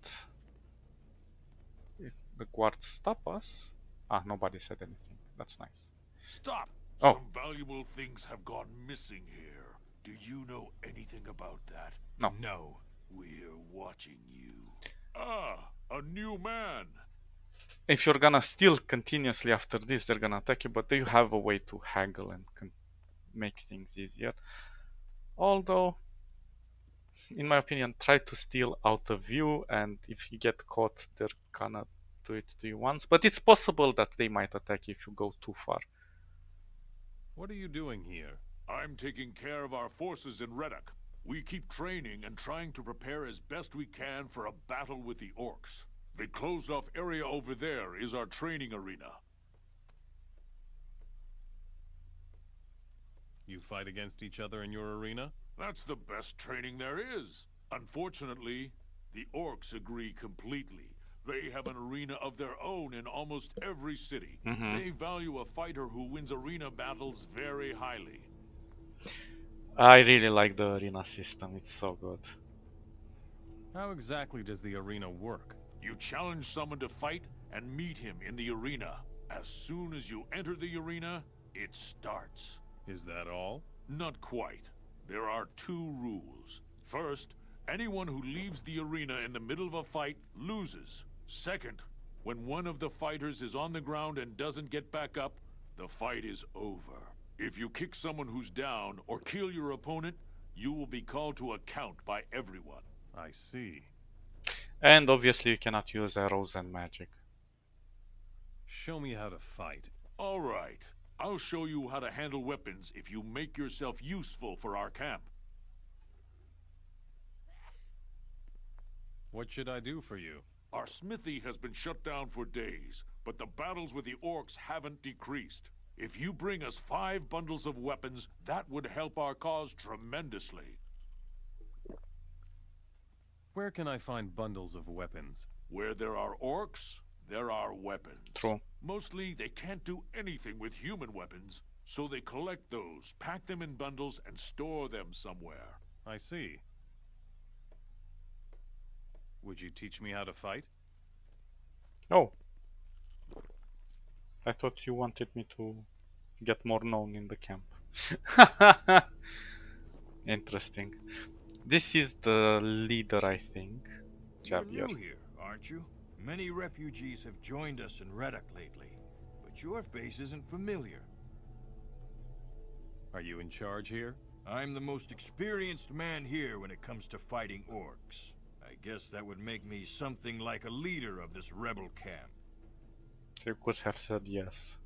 if the guards stop us... Ah, nobody said anything. That's nice. Stop! Oh. Some valuable things have gone missing here. Do you know anything about that? No. No. We're watching you. Ah, a new man. If you're gonna steal continuously after this, they're gonna attack you, but you have a way to haggle and make things easier. Although, in my opinion, try to steal out of view, and if you get caught, they're gonna do it to you once. But it's possible that they might attack you if you go too far. What are you doing here? I'm taking care of our forces in Reddock. We keep training and trying to prepare as best we can for a battle with the orcs. The closed-off area over there is our training arena. You fight against each other in your arena? That's the best training there is. Unfortunately, the orcs agree completely. They have an arena of their own in almost every city. They value a fighter who wins arena battles very highly. I really like the arena system. It's so good. How exactly does the arena work? You challenge someone to fight and meet him in the arena. As soon as you enter the arena, it starts. Is that all? Not quite. There are 2 rules. First, anyone who leaves the arena in the middle of a fight loses. Second, when one of the fighters is on the ground and doesn't get back up, the fight is over. If you kick someone who's down or kill your opponent, you will be called to account by everyone. I see. And obviously you cannot use arrows and magic. Show me how to fight. All right. I'll show you how to handle weapons if you make yourself useful for our camp. What should I do for you? Our smithy has been shut down for days, but the battles with the orcs haven't decreased. If you bring us 5 bundles of weapons, that would help our cause tremendously. Where can I find bundles of weapons? Where there are orcs, there are weapons. True. Mostly, they can't do anything with human weapons, so they collect those, pack them in bundles, and store them somewhere. I see. Would you teach me how to fight? Oh. I thought you wanted me to get more known in the camp. Interesting. This is the leader, I think. You're Javier. new here, aren't you? Many refugees have joined us in Reddock lately, but your face isn't familiar. Are you in charge here? I'm the most experienced man here when it comes to fighting orcs. I guess that would make me something like a leader of this rebel camp. You could have said yes.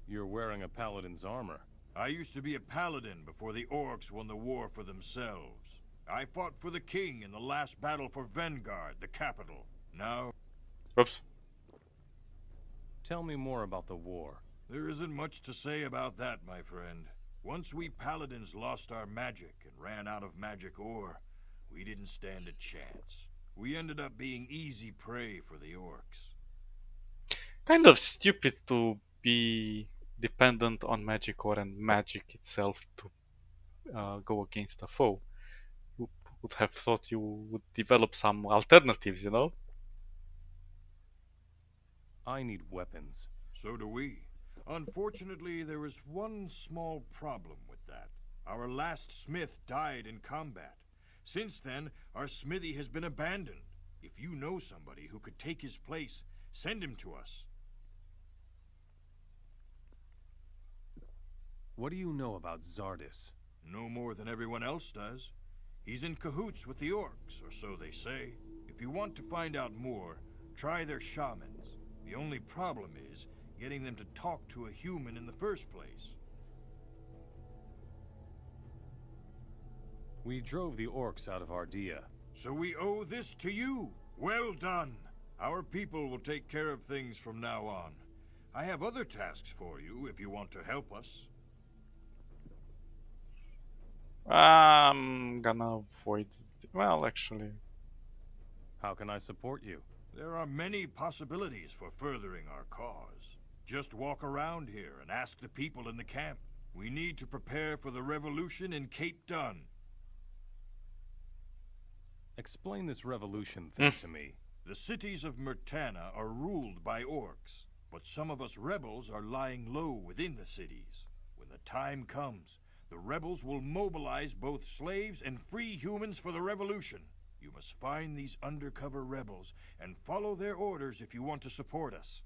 You're wearing a paladin's armor. I used to be a paladin before the orcs won the war for themselves. I fought for the king in the last battle for Vanguard, the capital. Now... Oops. Tell me more about the war. There isn't much to say about that, my friend. Once we paladins lost our magic and ran out of magic ore, we didn't stand a chance. We ended up being easy prey for the orcs. Kind of stupid to be dependent on magic ore and magic itself to go against a foe. You would have thought you would develop some alternatives, you know? I need weapons. So do we. Unfortunately, there is one small problem with that. Our last smith died in combat. Since then, our smithy has been abandoned. If you know somebody who could take his place, send him to us. What do you know about Zardis? No more than everyone else does. He's in cahoots with the orcs, or so they say. If you want to find out more, try their shamans. The only problem is getting them to talk to a human in the first place. We drove the orcs out of Ardea. So we owe this to you. Well done. Our people will take care of things from now on. I have other tasks for you if you want to help us. I'm gonna avoid. Well, actually, How can I support you? There are many possibilities for furthering our cause. Just walk around here and ask the people in the camp. We need to prepare for the revolution in Cape Dun. Explain this revolution thing to me. The cities of Murtana are ruled by orcs, but some of us rebels are lying low within the cities. When the time comes, the rebels will mobilize both slaves and free humans for the revolution. You must find these undercover rebels and follow their orders if you want to support us.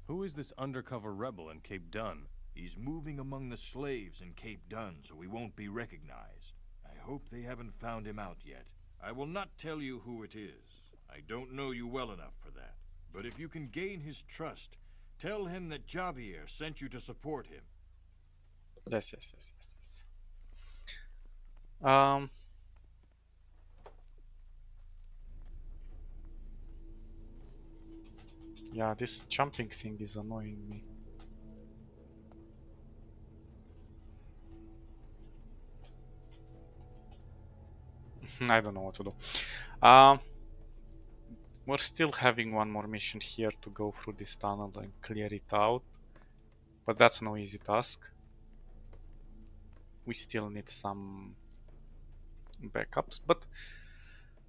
Who is this undercover rebel in Cape Dun? He's moving among the slaves in Cape Dun, so we won't be recognized. I hope they haven't found him out yet. I will not tell you who it is. I don't know you well enough for that. But if you can gain his trust, tell him that Javier sent you to support him. yes. Yeah, this jumping thing is annoying me. I don't know what to do. We're still having one more mission here to go through this tunnel and clear it out, but that's no easy task. We still need some backups, but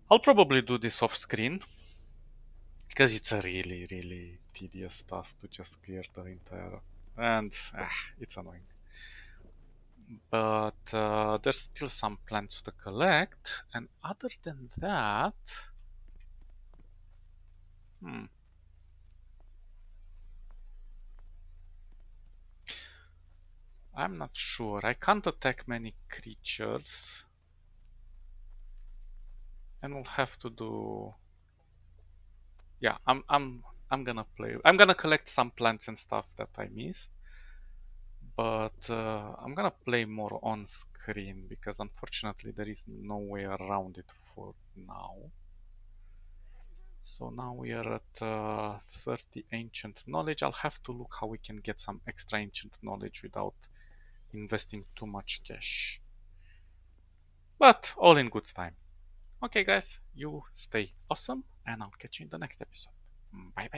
I'll probably do this off screen because it's a really tedious task to just clear the entire, and it's annoying. But there's still some plants to collect, and other than that, I'm not sure. I can't attack many creatures, and we'll have to do. Yeah, I'm gonna play. I'm gonna collect some plants and stuff that I missed, but I'm gonna play more on screen because unfortunately there is no way around it for now. So now we are at 30 ancient knowledge. I'll have to look how we can get some extra ancient knowledge without investing too much cash. But all in good time. Okay, guys, you stay awesome, and I'll catch you in the next episode. Bye.